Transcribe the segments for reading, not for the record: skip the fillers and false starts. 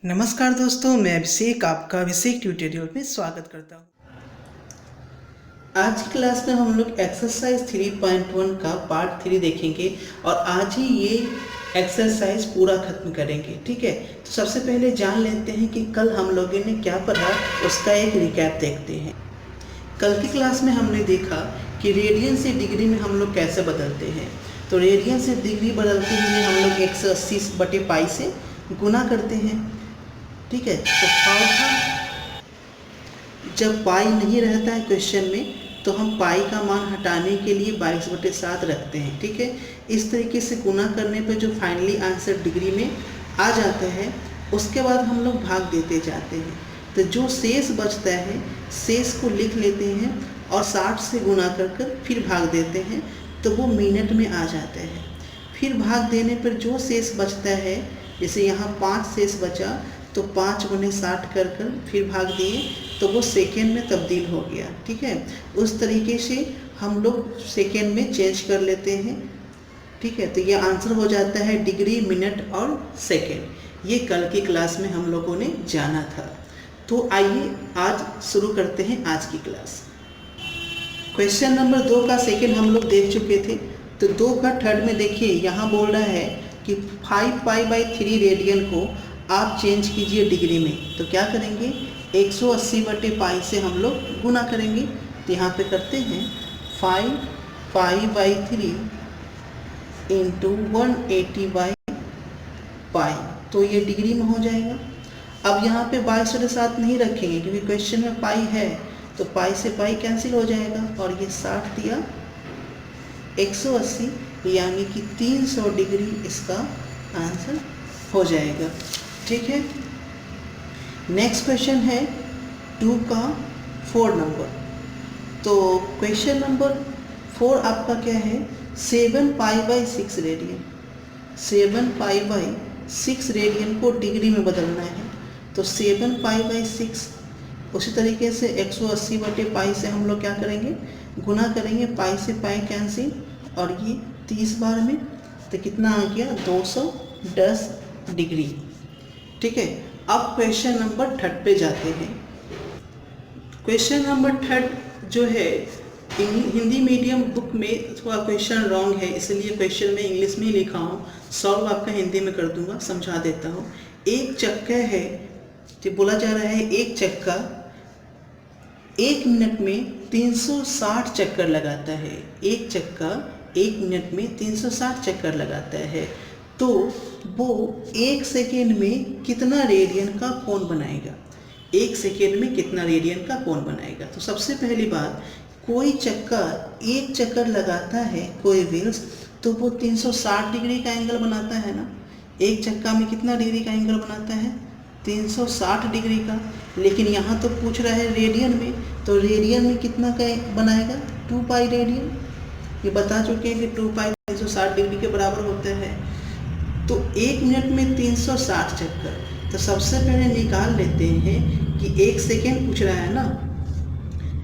नमस्कार दोस्तों, मैं अभिषेक आपका अभिषेक ट्यूटोरियल में स्वागत करता हूँ। आज की क्लास में हम लोग एक्सरसाइज 3.1 का पार्ट 3 देखेंगे और आज ही ये एक्सरसाइज पूरा खत्म करेंगे। ठीक है, तो सबसे पहले जान लेते हैं कि कल हम लोगों ने क्या पढ़ा, उसका एक रिकैप देखते हैं। कल की क्लास में हमने देखा कि रेडियन से डिग्री में हम लोग कैसे बदलते हैं। तो रेडियन से डिग्री बदलते हुए हम लोग 180/π से गुना करते हैं। ठीक है, तो था जब पाई नहीं रहता है क्वेश्चन में तो हम पाई का मान हटाने के लिए 22/7 रखते हैं। ठीक है, इस तरीके से गुना करने पर जो फाइनली आंसर डिग्री में आ जाता है उसके बाद हम लोग भाग देते जाते हैं। तो जो शेष बचता है शेष को लिख लेते हैं और 60 से गुना कर फिर भाग देते हैं तो वो मिनट में आ जाता है। फिर भाग देने पर जो शेष बचता है, जैसे यहाँ 5 शेष बचा तो 5 × 60 कर फिर भाग दिए तो वो सेकेंड में तब्दील हो गया। ठीक है, उस तरीके से हम लोग सेकेंड में चेंज कर लेते हैं। ठीक है, तो ये आंसर हो जाता है डिग्री, मिनट और सेकेंड। ये कल की क्लास में हम लोगों ने जाना था। तो आइए आज शुरू करते हैं आज की क्लास। क्वेश्चन नंबर 2 का सेकेंड हम लोग देख चुके थे, तो 2 का थर्ड में देखिए यहाँ बोल रहा है कि 5π/3 रेडियन को आप चेंज कीजिए डिग्री में। तो क्या करेंगे, 180/π से हम लोग गुना करेंगे। तो यहाँ पे करते हैं 5π/3 × 180/π, तो ये डिग्री में हो जाएगा। अब यहाँ पे 22/7 नहीं रखेंगे क्योंकि क्वेश्चन में पाई है, तो पाई से पाई कैंसिल हो जाएगा और ये 60 दिया 180, यानी कि 300 डिग्री इसका आंसर हो जाएगा। ठीक है, नेक्स्ट क्वेश्चन है 2 का 4 नंबर। तो क्वेश्चन नंबर 4 आपका क्या है, 7π/6 रेडियन। 7π/6 रेडियन को डिग्री में बदलना है। तो 7π/6 उसी तरीके से 180/π से हम लोग क्या करेंगे, गुना करेंगे, पाई से पाई कैंसिल और ये 30 बार में, तो कितना आ गया 210 डिग्री। ठीक है, अब क्वेश्चन नंबर 3 पे जाते हैं। क्वेश्चन नंबर 3 जो है हिंदी मीडियम बुक में थोड़ा क्वेश्चन रॉन्ग है, इसलिए क्वेश्चन में इंग्लिश में ही लिखा हूँ, सॉल्व आपका हिंदी में कर दूंगा, समझा देता हूँ। एक चक्का है, जो बोला जा रहा है एक चक्का 1 मिनट में 360 चक्कर लगाता है। एक चक्का 1 मिनट में 360 चक्कर लगाता है, तो वो 1 सेकेंड में कितना रेडियन का कोण बनाएगा। 1 सेकेंड में कितना रेडियन का कोण बनाएगा। तो सबसे पहली बात, कोई चक्का 1 चक्कर लगाता है, कोई व्हील्स, तो वो 360 डिग्री का एंगल बनाता है ना। एक चक्का में कितना डिग्री का एंगल बनाता है, 360 डिग्री का। लेकिन यहाँ तो पूछ रहा है रेडियन में, तो रेडियन में कितना का बनाएगा, 2π रेडियन। ये बता चुके हैं कि 2π 360 डिग्री के बराबर होता है। तो 1 मिनट में 360 चक्कर। तो सबसे पहले निकाल लेते हैं कि 1 सेकेंड पूछ रहा है ना,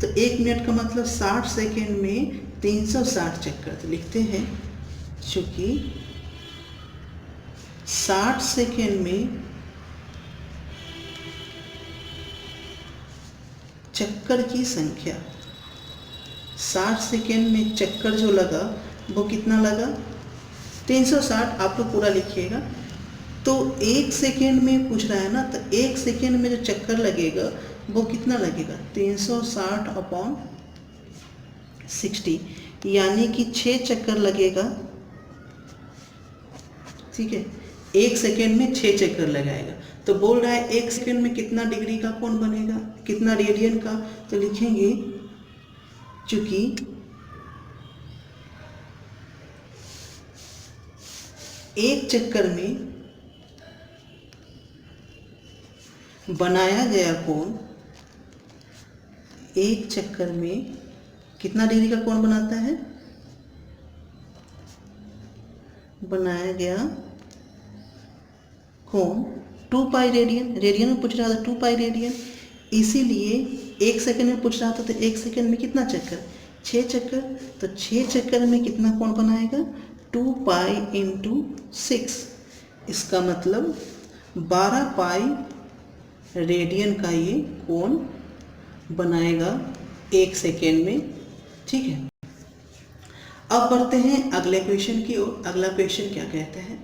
तो 1 मिनट का मतलब 60 सेकेंड में 360 चक्कर। तो लिखते हैं चूँकि 60 सेकेंड में चक्कर की संख्या, 60 सेकेंड में चक्कर जो लगा वो कितना लगा, 360। आप लोग पूरा लिखिएगा। तो 1 सेकेंड में पूछ रहा है ना, तो 1 सेकेंड में जो चक्कर लगेगा वो कितना लगेगा, 360/60, यानी कि 6 चक्कर लगेगा। ठीक है, 1 सेकेंड में 6 चक्कर लगाएगा। तो बोल रहा है 1 सेकेंड में कितना डिग्री का कोण बनेगा, कितना रेडियन का। तो लिखेंगे चूंकि 1 चक्कर में बनाया गया कोण, 1 चक्कर में कितना डिग्री का कोण बनाता है, बनाया गया कोण 2π रेडियन। रेडियन में पूछ रहा था 2π रेडियन, इसीलिए 1 सेकेंड में पूछ रहा था, तो 1 सेकेंड में कितना चक्कर, 6 चक्कर। तो 6 चक्कर में कितना कोण बनाएगा, 2π × 6। इसका मतलब 12 पाई रेडियन का ये कोण बनाएगा 1 सेकेंड में। ठीक है, अब बढ़ते हैं अगले क्वेश्चन की ओर। अगला क्वेश्चन क्या कहता है,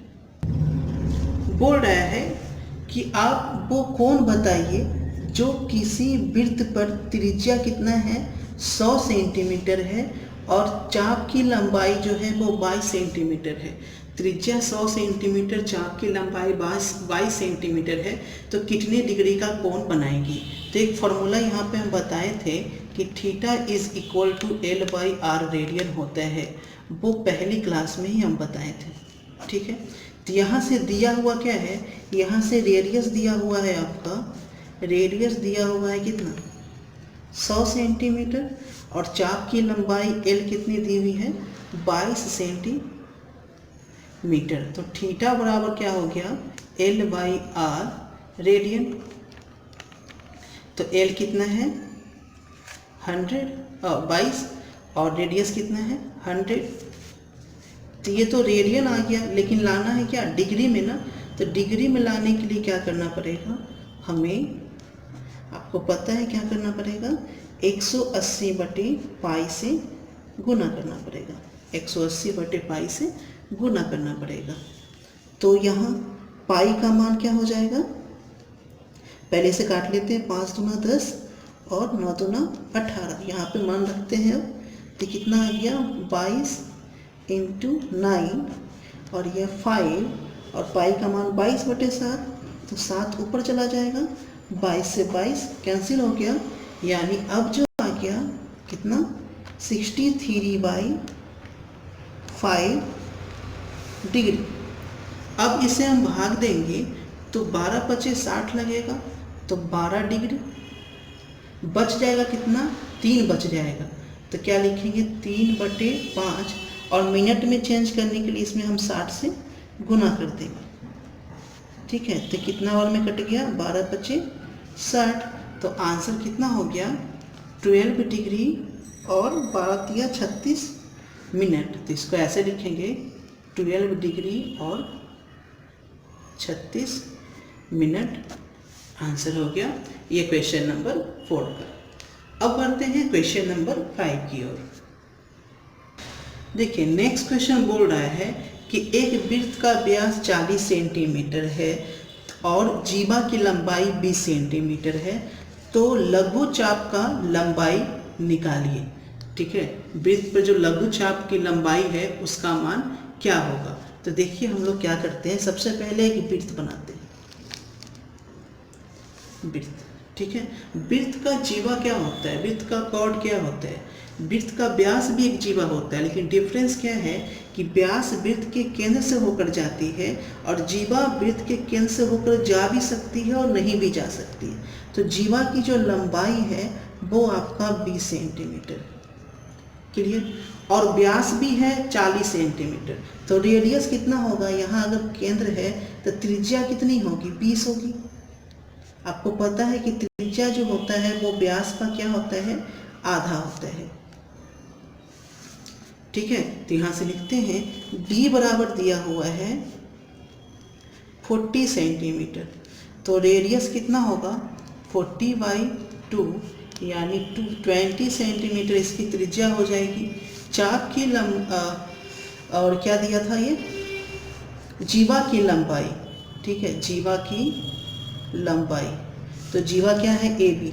बोल रहा है कि आप वो कोण बताइए जो किसी वृत्त पर त्रिज्या कितना है 100 सेंटीमीटर है और चाप की लंबाई जो है वो 22 सेंटीमीटर है। त्रिज्या 100 सेंटीमीटर, चाप की लंबाई 22 सेंटीमीटर है, तो कितने डिग्री का कोण बनाएगी। तो एक फॉर्मूला यहाँ पे हम बताए थे कि theta is equal to L by R radian होता है, वो पहली क्लास में ही हम बताए थे। ठीक है, तो यहाँ से दिया हुआ क्या है, यहाँ से रेडियस दिया हुआ है आपका, रेडियस दिया हुआ है कितना 100 सेंटीमीटर और चाप की लंबाई एल कितनी दी हुई है 22 सेंटीमीटर। तो थीटा बराबर क्या हो गया एल बाई आर रेडियन। तो एल कितना है 22 और रेडियस कितना है 100। तो ये तो रेडियन आ गया, लेकिन लाना है क्या डिग्री में ना। तो डिग्री में लाने के लिए क्या करना पड़ेगा हमें, आपको पता है क्या करना पड़ेगा 180 बटे पाई से गुना करना पड़ेगा, 180 बटे पाई से गुना करना पड़ेगा। तो यहाँ पाई का मान क्या हो जाएगा, पहले से काट लेते हैं, 5 दूना 10 और 9 दूना 18, यहाँ पे मान रखते हैं। अब तो कितना आ गया 22 इंटू 9 और यह 5 और पाई का मान 22 बटे 7, तो 7 ऊपर चला जाएगा, 22 से 22 कैंसिल हो गया, यानी अब जो आ गया कितना 63/5 डिग्री। अब इसे हम भाग देंगे तो 12 पचे 60 लगेगा, तो 12 डिग्री बच जाएगा कितना 3 बच जाएगा। तो क्या लिखेंगे 3/5 और मिनट में चेंज करने के लिए इसमें हम 60 से गुना कर देंगे। ठीक है, तो कितना और में कट गया 12 पचे 60, तो आंसर कितना हो गया 12 डिग्री और 12 तिया 36 मिनट। तो इसको ऐसे लिखेंगे 12 डिग्री और 36 मिनट आंसर हो गया ये क्वेश्चन नंबर 4 का। अब बढ़ते हैं क्वेश्चन नंबर 5 की ओर। देखिए नेक्स्ट क्वेश्चन बोल रहा है कि एक वृत्त का व्यास 40 सेंटीमीटर है और जीवा की लंबाई 20 सेंटीमीटर है, तो लघु चाप का लंबाई निकालिए। ठीक है, वृत्त पर जो लघु चाप की लंबाई है उसका मान क्या होगा। तो देखिए हम लोग क्या करते हैं, सबसे पहले एक वृत्त बनाते हैं, वृत्त। ठीक है, वृत्त का जीवा क्या होता है, वृत्त का कॉर्ड क्या होता है, वृत्त का व्यास भी एक जीवा होता है, लेकिन डिफरेंस क्या है कि व्यास वृत्त के केंद्र से होकर जाती है और जीवा वृत्त के केंद्र से होकर जा भी सकती है और नहीं भी जा सकती है। तो जीवा की जो लंबाई है वो आपका 20 सेंटीमीटर, क्लियर, और व्यास भी है 40 सेंटीमीटर। तो रेडियस कितना होगा, यहाँ अगर केंद्र है तो त्रिज्या कितनी होगी 20 होगी। आपको पता है कि त्रिज्या जो होता है वो व्यास का क्या होता है आधा होता है। ठीक है, तो यहाँ से लिखते हैं d बराबर दिया हुआ है 40 सेंटीमीटर, तो रेडियस कितना होगा 40/2 यानी 20 सेंटीमीटर इसकी त्रिज्या हो जाएगी। चाप की और क्या दिया था ये जीवा की लंबाई। ठीक है, जीवा की लंबाई, तो जीवा क्या है AB,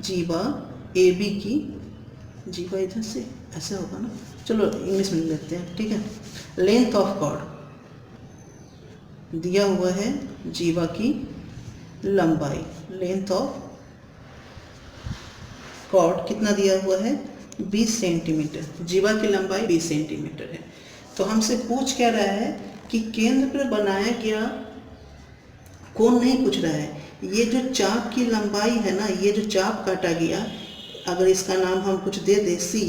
जीवा AB की, जीवा इधर से ऐसे होगा ना, चलो इंग्लिश में लेते हैं। ठीक है, लेंथ ऑफ कॉर्ड दिया हुआ है, जीवा की लंबाई, लेंथ ऑफ कॉर्ड कितना दिया हुआ है 20 सेंटीमीटर, जीवा की लंबाई 20 सेंटीमीटर है। तो हमसे पूछ क्या रहा है कि केंद्र पर बनाया गया कोण नहीं पूछ रहा है, ये जो चाप की लंबाई है ना, ये जो चाप काटा गया, अगर इसका नाम हम कुछ दे दे C,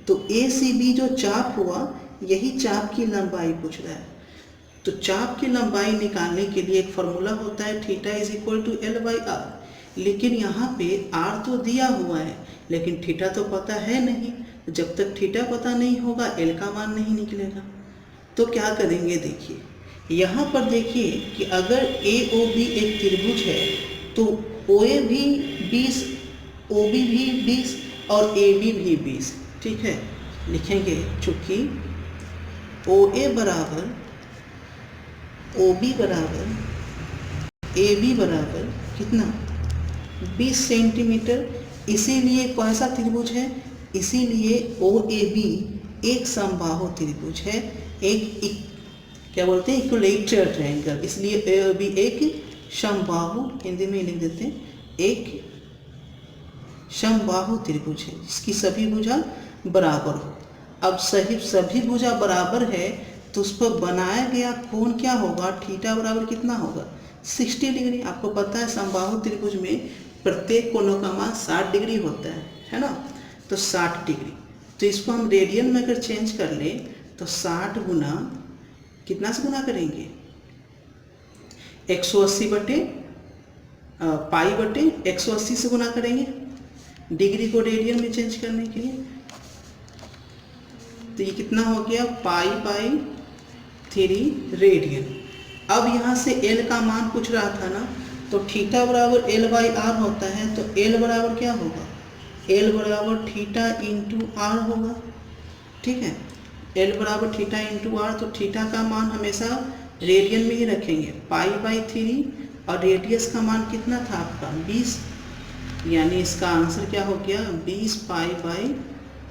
तो ACB जो चाप हुआ यही चाप की लंबाई पूछ रहा है। तो चाप की लंबाई निकालने के लिए एक फॉर्मूला होता है theta is equal to L/R, लेकिन यहाँ पे R तो दिया हुआ है लेकिन थीटा तो पता है नहीं, जब तक थीटा पता नहीं होगा L का मान नहीं निकलेगा। तो क्या करेंगे देखिए, यहाँ पर देखिए कि अगर ए ओ बी एक त्रिभुज है तो ओ ए भी 20, ओ बी भी 20 और ए बी भी 20। ठीक है, लिखेंगे चूँकि ओ ए बराबर ओ बी बराबर ए बी बराबर कितना 20 सेंटीमीटर, इसीलिए कौन सा त्रिभुज है, इसीलिए ओ ए बी एक समबाहु त्रिभुज है, एक क्या बोलते हैं इक्विलेटरल ट्रायंगल, इसलिए ए ओ बी एक समबाहु, हिंदी में लिख देते हैं एक समबाहु त्रिभुज है जिसकी सभी भुजा बराबर हो। अब सभी भुजा बराबर है तो उस पर बनाया गया कोण क्या होगा, थीटा बराबर कितना होगा 60 डिग्री। आपको पता है समबाहु त्रिभुज में प्रत्येक कोणों का मान 60 डिग्री होता है ना, तो 60 डिग्री। तो इसको हम रेडियन में अगर चेंज कर ले तो 60 गुना कितना से गुना करेंगे 180 बटे पाई बटे 180 से गुना करेंगे डिग्री को रेडियन में चेंज करने के लिए। तो ये कितना हो गया पाई बाई 3 रेडियन। अब यहाँ से L का मान पूछ रहा था ना, तो थीटा बराबर L बाई आर होता है, तो L बराबर क्या होगा, L बराबर थीटा इंटू आर होगा। ठीक है, L बराबर थीटा इंटू आर, तो थीटा का मान हमेशा रेडियन में ही रखेंगे पाई बाई 3 और रेडियस का मान कितना था आपका 20, यानी इसका आंसर क्या हो गया 20 पाई बाई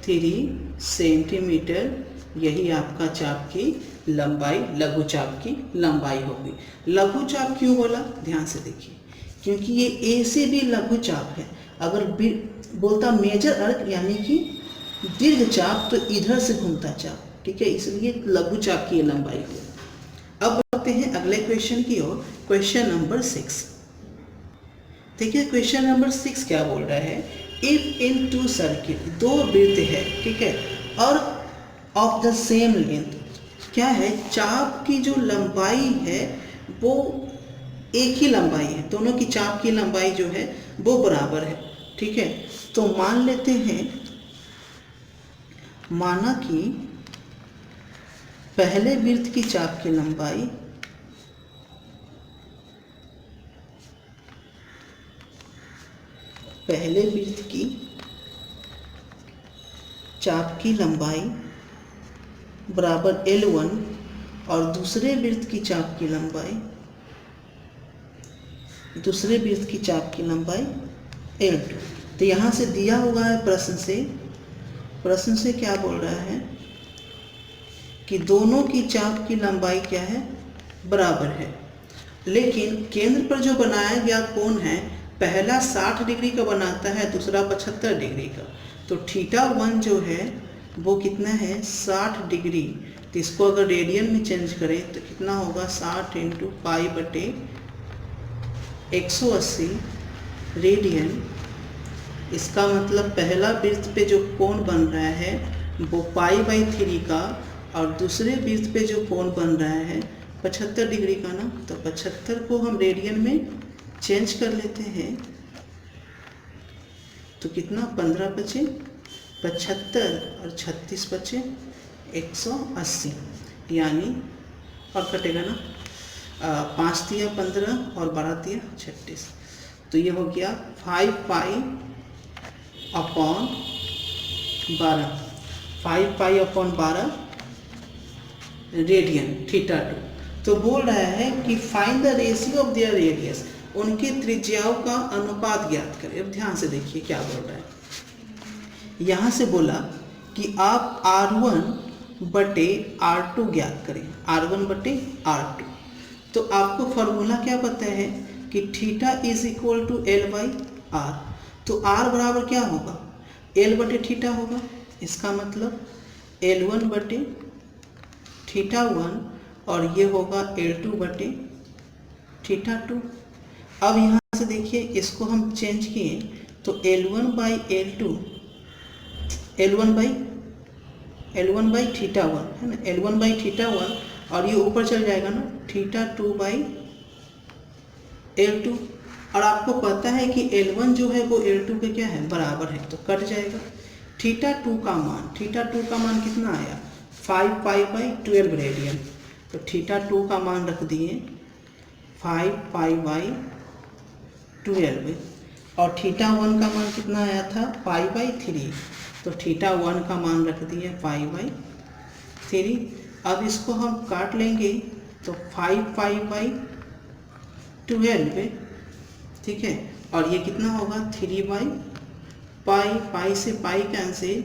3 सेंटीमीटर। यही आपका चाप की लंबाई, लघु चाप की लंबाई होगी। लघु चाप क्यों बोला, ध्यान से देखिए, क्योंकि ये ए से भी लघु चाप है। अगर बोलता मेजर अर्क यानी कि दीर्घ चाप तो इधर से घूमता चाप, ठीक है, इसलिए लघु चाप की लंबाई हो। अब बढ़ते हैं अगले क्वेश्चन की ओर, क्वेश्चन नंबर 6। देखिए क्वेश्चन नंबर 6 क्या बोल रहा है, इफ इन टू सर्किल, दो वृत्त है, ठीक है, और ऑफ द सेम लेंथ, क्या है चाप की जो लंबाई है वो एक ही लंबाई है, दोनों की चाप की लंबाई जो है वो बराबर है। ठीक है, तो मान लेते हैं, माना कि पहले वृत्त की चाप की लंबाई पहले वृत्त की चाप की लंबाई बराबर L1 और दूसरे वृत्त की चाप की लंबाई L2। तो यहाँ से दिया हुआ है प्रश्न से क्या बोल रहा है कि दोनों की चाप की लंबाई क्या है बराबर है, लेकिन केंद्र पर जो बनाया गया कोण है पहला 60 डिग्री का बनाता है, दूसरा 75 डिग्री का। तो θ1 जो है वो कितना है 60 डिग्री। तो इसको अगर रेडियन में चेंज करें तो कितना होगा 60 इंटू पाई बटे 180 रेडियन। इसका मतलब पहला वृत्त पे जो कोण बन रहा है वो पाई बाई 3 का, और दूसरे वृत्त पे जो कोण बन रहा है 75 डिग्री का ना, तो 75 को हम रेडियन में चेंज कर लेते हैं तो कितना 15 बचे 75 और 36 बचे 180, यानी और कटेगा ना 5 तिया 15 और 12 तिया 36, तो ये हो गया 5 पाई अपॉन 12 रेडियन θ2। तो बोल रहा है कि find the ratio of their radius, उनकी त्रिज्याओं का अनुपात ज्ञात करें। अब ध्यान से देखिए क्या बोल रहा है, यहाँ से बोला कि आप R1 बटे R2 ज्ञात करें, R1 बटे R2। तो आपको फॉर्मूला क्या पता है कि θ is equal to L by R, तो R बराबर क्या होगा L बटे θ होगा, इसका मतलब L1 बटे θ1 और ये होगा L2 बटे θ2। अब यहाँ से देखिए इसको हम चेंज किए तो L1 by L2 L1 by θ1 है ना, L1 बाई θ1 और ये ऊपर चल जाएगा ना θ2 बाई L2। और आपको पता है कि L1 जो है वो L2 के क्या है बराबर है, तो कट जाएगा। θ2 का मान कितना आया 5 पाई बाई 12 रेडियन। तो θ2 का मान रख दिए 5π/12 और θ1 का मान कितना आया था π/3, तो θ1 का मान रख दिए π/3। अब इसको हम काट लेंगे तो 5π/12, ठीक है, और ये कितना होगा 3/π, पाई से पाई कैंसिल,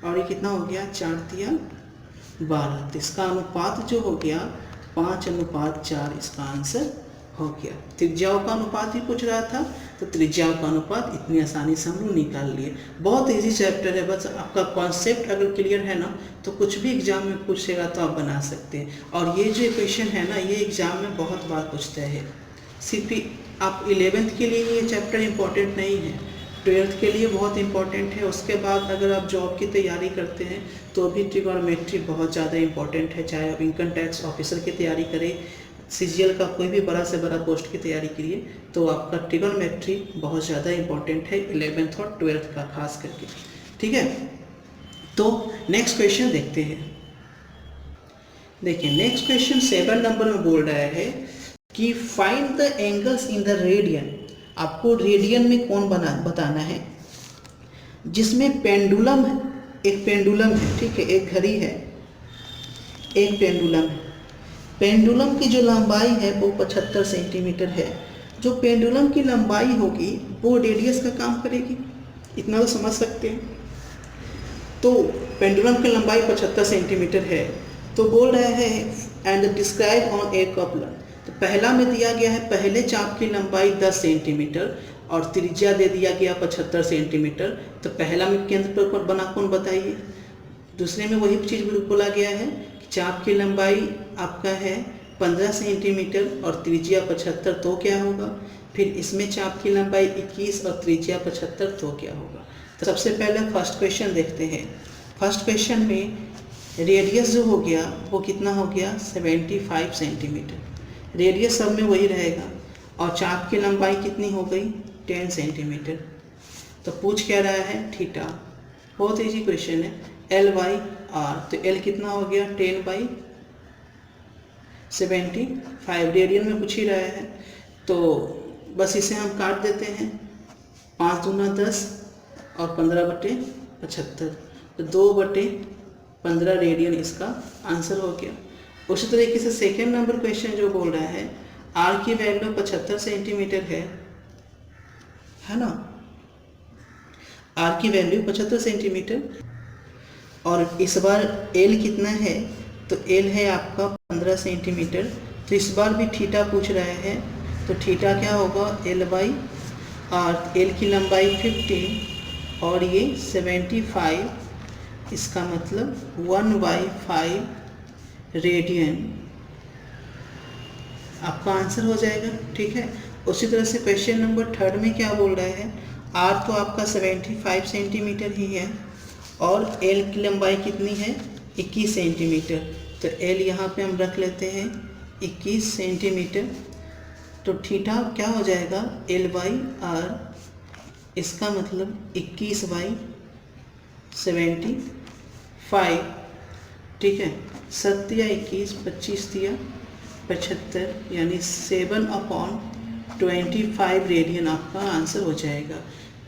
और ये कितना हो गया 4×12। तो इसका अनुपात जो हो गया 5:4 इसका आंसर हो गया। त्रिज्याओं का अनुपात ही पूछ रहा था, तो त्रिज्याओं का अनुपात इतनी आसानी से हम लोग निकाल लिए। बहुत इजी चैप्टर है, बस आपका कॉन्सेप्ट अगर क्लियर है ना तो कुछ भी एग्जाम में पूछेगा तो आप बना सकते हैं। और ये जो क्वेश्चन है ना ये एग्जाम में बहुत बार पूछता है। सिर्फ आप 11th के लिए ये चैप्टर इम्पोर्टेंट नहीं है, 12th के लिए बहुत इंपॉर्टेंट है। उसके बाद अगर आप जॉब की तैयारी करते हैं तो भी ट्रिगोनोमेट्री बहुत ज़्यादा इंपॉर्टेंट है, चाहे आप इनकम टैक्स ऑफिसर की तैयारी करें, सीजीएल का कोई भी बड़ा से बड़ा पोस्ट की तैयारी करिए, तो आपका ट्रिगोनोमेट्री बहुत ज़्यादा इंपॉर्टेंट है 11th और 12th का खास करके, ठीक है। तो नेक्स्ट क्वेश्चन देखते हैं। देखिए नेक्स्ट क्वेश्चन 7 नंबर में बोल रहा है कि find the angles in the radian. आपको रेडियन में कौन बताना है, जिसमें पेंडुलम है, एक पेंडुलम है, ठीक है, एक घड़ी है, एक पेंडुलम है। पेंडुलम की जो लंबाई है वो 75 सेंटीमीटर है। जो पेंडुलम की लंबाई होगी वो रेडियस का काम करेगी, इतना तो समझ सकते हैं। तो पेंडुलम की लंबाई 75 सेंटीमीटर है, तो बोल रहा है and describe on A coupler. तो पहला में दिया गया है पहले चाप की लंबाई 10 सेंटीमीटर और त्रिज्या दे दिया गया 75 सेंटीमीटर। तो पहला में केंद्र पर बना कौन बताइए। दूसरे में वही चीज़ बोला गया है कि चाप की लंबाई आपका है 15 सेंटीमीटर और त्रिज्या 75, तो क्या होगा। फिर इसमें चाप की लंबाई 21 और त्रिज्या 75, तो क्या होगा। तो सबसे पहले फर्स्ट क्वेश्चन देखते हैं। फर्स्ट क्वेश्चन में रेडियस जो हो गया वो कितना हो गया 75 सेंटीमीटर, रेडियस सब में वही रहेगा, और चाप की लंबाई कितनी हो गई 10 सेंटीमीटर। तो पूछ क्या रहा है थीटा, बहुत इजी क्वेश्चन है, L/R। तो L कितना हो गया 10/75, रेडियन में पूछ ही रहा है, तो बस इसे हम काट देते हैं, 5 दूना 10 और 15/75, तो 2/15 रेडियन इसका आंसर हो गया। उसी तरीके से सेकेंड नंबर क्वेश्चन जो बोल रहा है R की वैल्यू 75 सेंटीमीटर है ना, R की वैल्यू 75 सेंटीमीटर, और इस बार L कितना है, तो L है आपका 15 सेंटीमीटर। तो इस बार भी थीटा पूछ रहा है, तो थीटा क्या होगा L/R। L की लंबाई 15 और ये 75, इसका मतलब 1/5 रेडियन आपका आंसर हो जाएगा, ठीक है। उसी तरह से क्वेश्चन नंबर 3 में क्या बोल रहा है, R तो आपका 75 सेंटीमीटर ही है और L की लंबाई कितनी है 21 सेंटीमीटर। तो L यहाँ पे हम रख लेते हैं 21 सेंटीमीटर। तो थीटा क्या हो जाएगा L/R, इसका मतलब 21/75, ठीक है। 7 या 21, 25 या 75, यानी 7/25 रेडियन आपका आंसर हो जाएगा।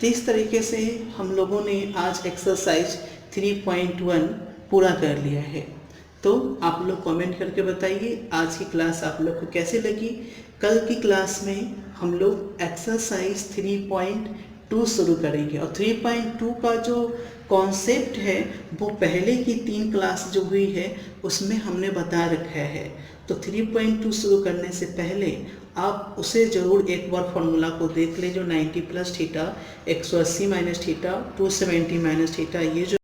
तो इस तरीके से हम लोगों ने आज एक्सरसाइज 3.1 पूरा कर लिया है। तो आप लोग कमेंट करके बताइए आज की क्लास आप लोग को कैसे लगी। कल की क्लास में हम लोग एक्सरसाइज 3.2 शुरू करेंगे, और 3.2 का जो कॉन्सेप्ट है वो पहले की 3 क्लास जो हुई है उसमें हमने बता रखा है। तो 3.2 शुरू करने से पहले आप उसे ज़रूर एक बार फॉर्मूला को देख लें, जो 90 + थीटा 180 - थीटा 270 - थीटा, ये जो